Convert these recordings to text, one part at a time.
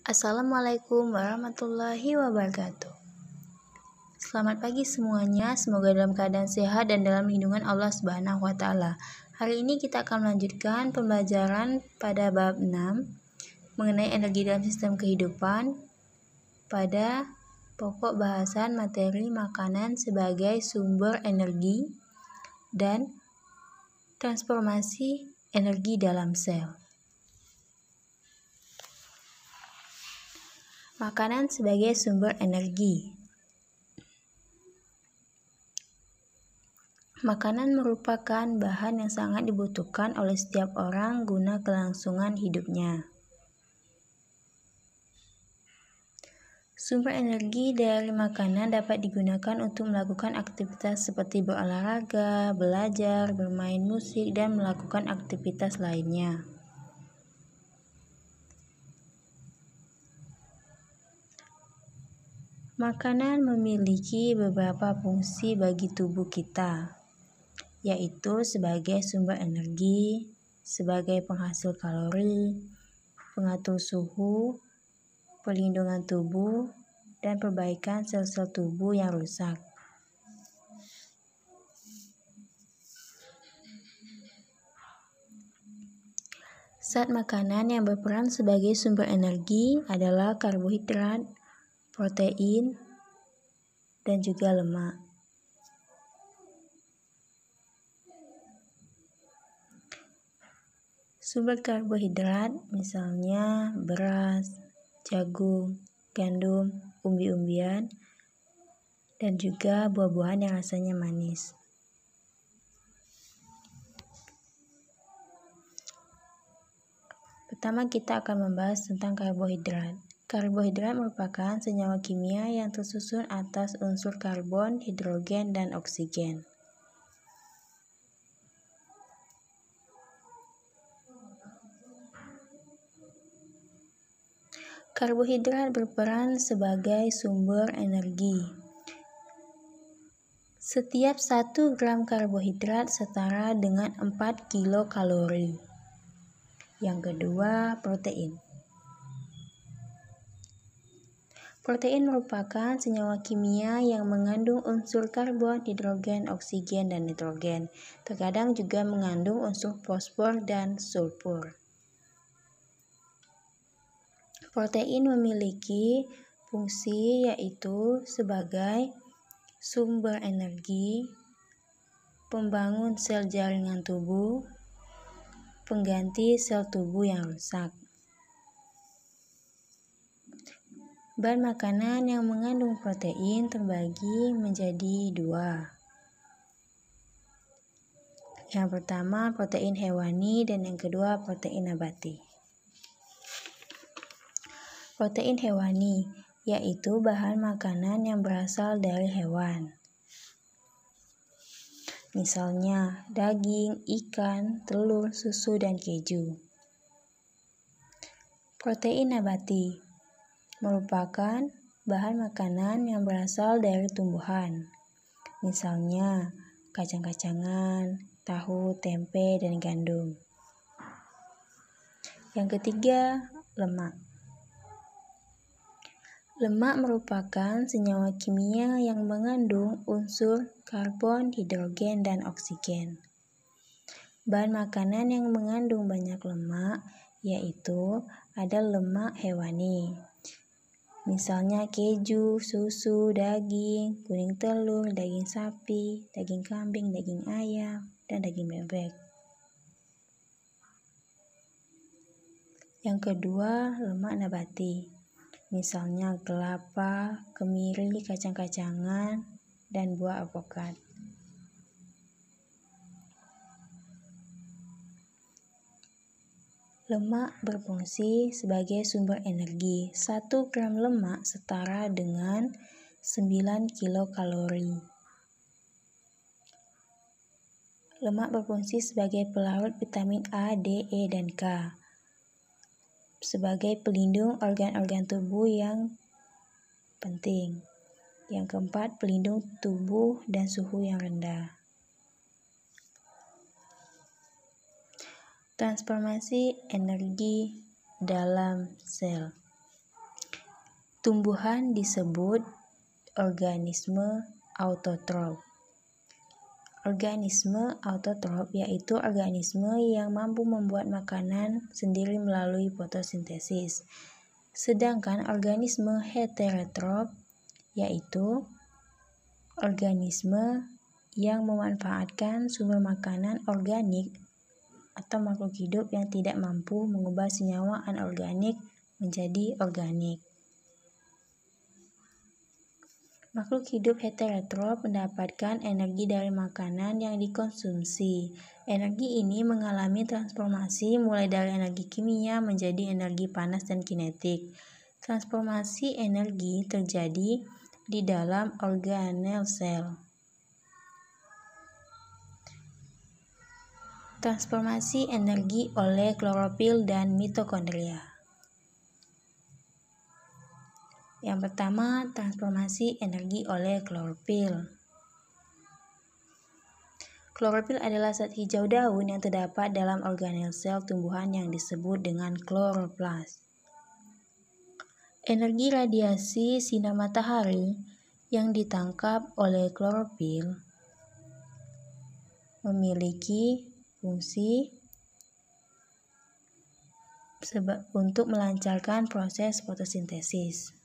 Assalamualaikum warahmatullahi wabarakatuh. Selamat pagi semuanya, semoga dalam keadaan sehat dan dalam lindungan Allah Subhanahu wa Ta'ala. Hari ini kita akan melanjutkan pembelajaran pada bab 6 mengenai energi dalam sistem kehidupan pada pokok bahasan materi makanan sebagai sumber energi dan transformasi energi dalam sel. Makanan sebagai sumber energi. Makanan merupakan bahan yang sangat dibutuhkan oleh setiap orang guna kelangsungan hidupnya. Sumber energi dari makanan dapat digunakan untuk melakukan aktivitas seperti berolahraga, belajar, bermain musik, dan melakukan aktivitas lainnya. Makanan memiliki beberapa fungsi bagi tubuh kita, yaitu sebagai sumber energi, sebagai penghasil kalori, pengatur suhu, perlindungan tubuh, dan perbaikan sel-sel tubuh yang rusak. Zat makanan yang berperan sebagai sumber energi adalah karbohidrat, protein, dan juga lemak. Sumber karbohidrat misalnya beras, jagung, gandum, umbi-umbian, dan juga buah-buahan yang rasanya manis. Pertama kita akan membahas tentang karbohidrat. Karbohidrat merupakan senyawa kimia yang tersusun atas unsur karbon, hidrogen, dan oksigen. Karbohidrat berperan sebagai sumber energi. Setiap 1 gram karbohidrat setara dengan 4 kilokalori. Yang kedua, protein. Protein merupakan senyawa kimia yang mengandung unsur karbon, hidrogen, oksigen, dan nitrogen. Terkadang juga mengandung unsur fosfor dan sulfur. Protein memiliki fungsi yaitu sebagai sumber energi, pembangun sel jaringan tubuh, pengganti sel tubuh yang rusak. Bahan makanan yang mengandung protein terbagi menjadi 2. Yang pertama protein hewani dan yang kedua protein nabati. Protein hewani yaitu bahan makanan yang berasal dari hewan. Misalnya daging, ikan, telur, susu, dan keju. Protein nabati merupakan bahan makanan yang berasal dari tumbuhan. Misalnya kacang-kacangan, tahu, tempe, dan gandum. Yang ketiga, lemak. Lemak merupakan senyawa kimia yang mengandung unsur karbon, hidrogen, dan oksigen. Bahan makanan yang mengandung banyak lemak yaitu ada lemak hewani. Misalnya keju, susu, daging, kuning telur, daging sapi, daging kambing, daging ayam, dan daging bebek. Yang kedua, lemak nabati. Misalnya kelapa, kemiri, kacang-kacangan, dan buah alpukat. Lemak berfungsi sebagai sumber energi. 1 gram lemak setara dengan 9 kilokalori. Lemak berfungsi sebagai pelarut vitamin A, D, E, dan K. Sebagai pelindung organ-organ tubuh yang penting. Yang keempat, pelindung tubuh dan suhu yang rendah. Transformasi energi dalam sel. Tumbuhan disebut organisme autotrof. Organisme autotrof yaitu organisme yang mampu membuat makanan sendiri melalui fotosintesis. Sedangkan organisme heterotrof yaitu organisme yang memanfaatkan sumber makanan organik atau makhluk hidup yang tidak mampu mengubah senyawa anorganik menjadi organik. Makhluk hidup heterotrof mendapatkan energi dari makanan yang dikonsumsi. Energi ini mengalami transformasi mulai dari energi kimia menjadi energi panas dan kinetik. Transformasi energi terjadi di dalam organel sel. Transformasi energi oleh klorofil dan mitokondria. Yang pertama, transformasi energi oleh klorofil. Klorofil adalah zat hijau daun yang terdapat dalam organel sel tumbuhan yang disebut dengan kloroplas. Energi radiasi sinar matahari yang ditangkap oleh klorofil memiliki fungsi untuk melancarkan proses fotosintesis.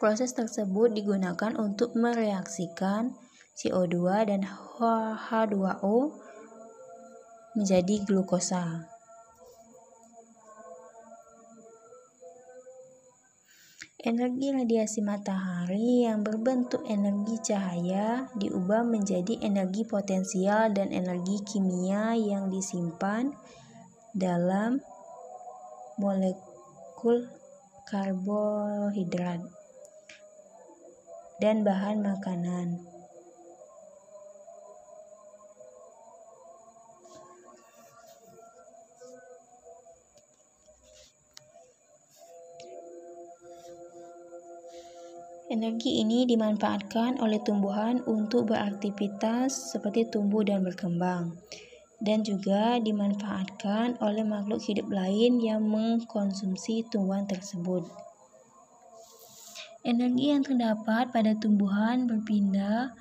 Proses tersebut digunakan untuk mereaksikan CO2 dan H2O menjadi glukosa. Energi radiasi matahari yang berbentuk energi cahaya diubah menjadi energi potensial dan energi kimia yang disimpan dalam molekul karbohidrat dan bahan makanan. Energi ini dimanfaatkan oleh tumbuhan untuk beraktivitas seperti tumbuh dan berkembang, dan juga dimanfaatkan oleh makhluk hidup lain yang mengkonsumsi tumbuhan tersebut. Energi yang terdapat pada tumbuhan berpindah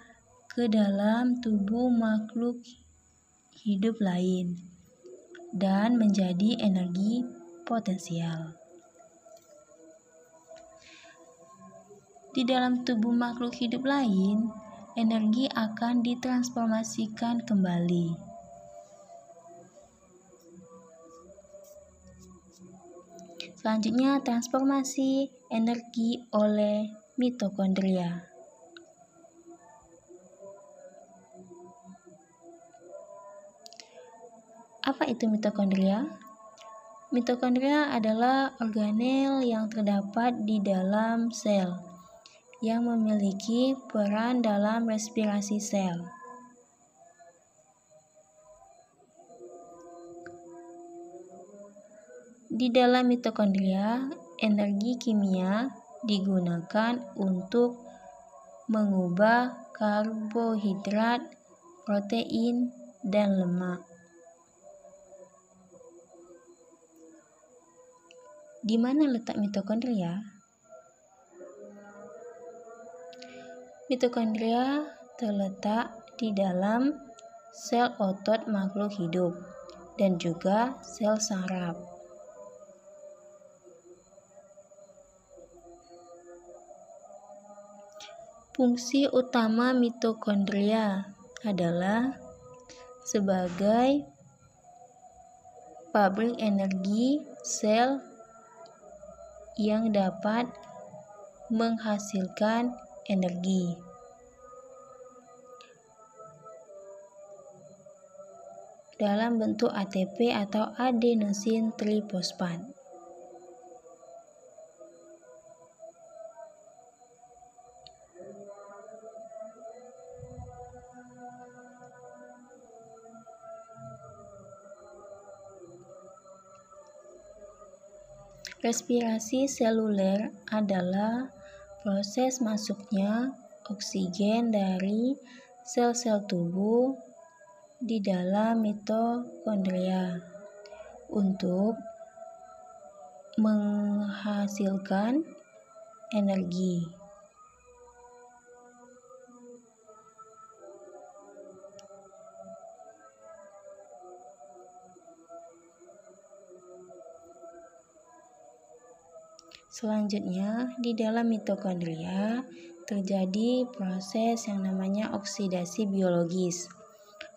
ke dalam tubuh makhluk hidup lain dan menjadi energi potensial. Di dalam tubuh makhluk hidup lain, energi akan ditransformasikan kembali. Selanjutnya, transformasi energi oleh mitokondria. Apa itu mitokondria? Mitokondria adalah organel yang terdapat di dalam sel yang memiliki peran dalam respirasi sel. Di dalam mitokondria, energi kimia digunakan untuk mengubah karbohidrat, protein, dan lemak. Di mana letak mitokondria? Mitokondria terletak di dalam sel otot makhluk hidup dan juga sel saraf. Fungsi utama mitokondria adalah sebagai pabrik energi sel yang dapat menghasilkan energi. Dalam bentuk ATP atau adenosin trifosfat. Respirasi seluler adalah proses masuknya oksigen dari sel-sel tubuh di dalam mitokondria untuk menghasilkan energi. Selanjutnya, di dalam mitokondria terjadi proses yang namanya oksidasi biologis,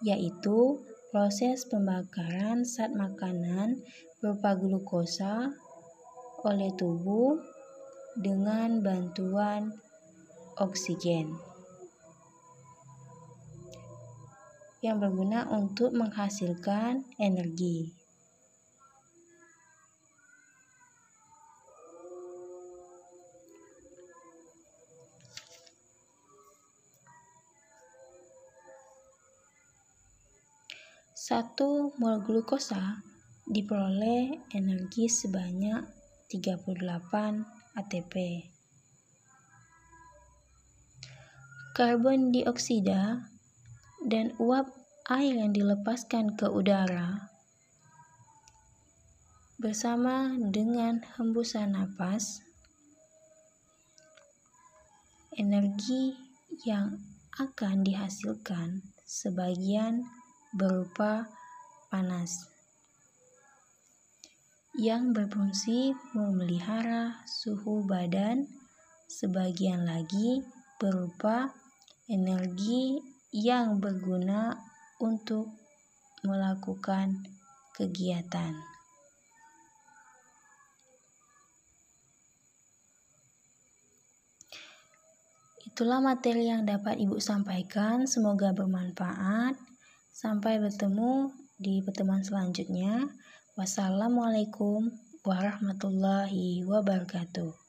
yaitu proses pembakaran zat makanan berupa glukosa oleh tubuh dengan bantuan oksigen yang berguna untuk menghasilkan energi. Satu mol glukosa diperoleh energi sebanyak 38 ATP. Karbon dioksida dan uap air yang dilepaskan ke udara bersama dengan hembusan napas, energi yang akan dihasilkan sebagian berupa panas yang berfungsi memelihara suhu badan, sebagian lagi berupa energi yang berguna untuk melakukan kegiatan. Itulah materi yang dapat Ibu sampaikan, semoga bermanfaat. Sampai bertemu di pertemuan selanjutnya. Wassalamualaikum warahmatullahi wabarakatuh.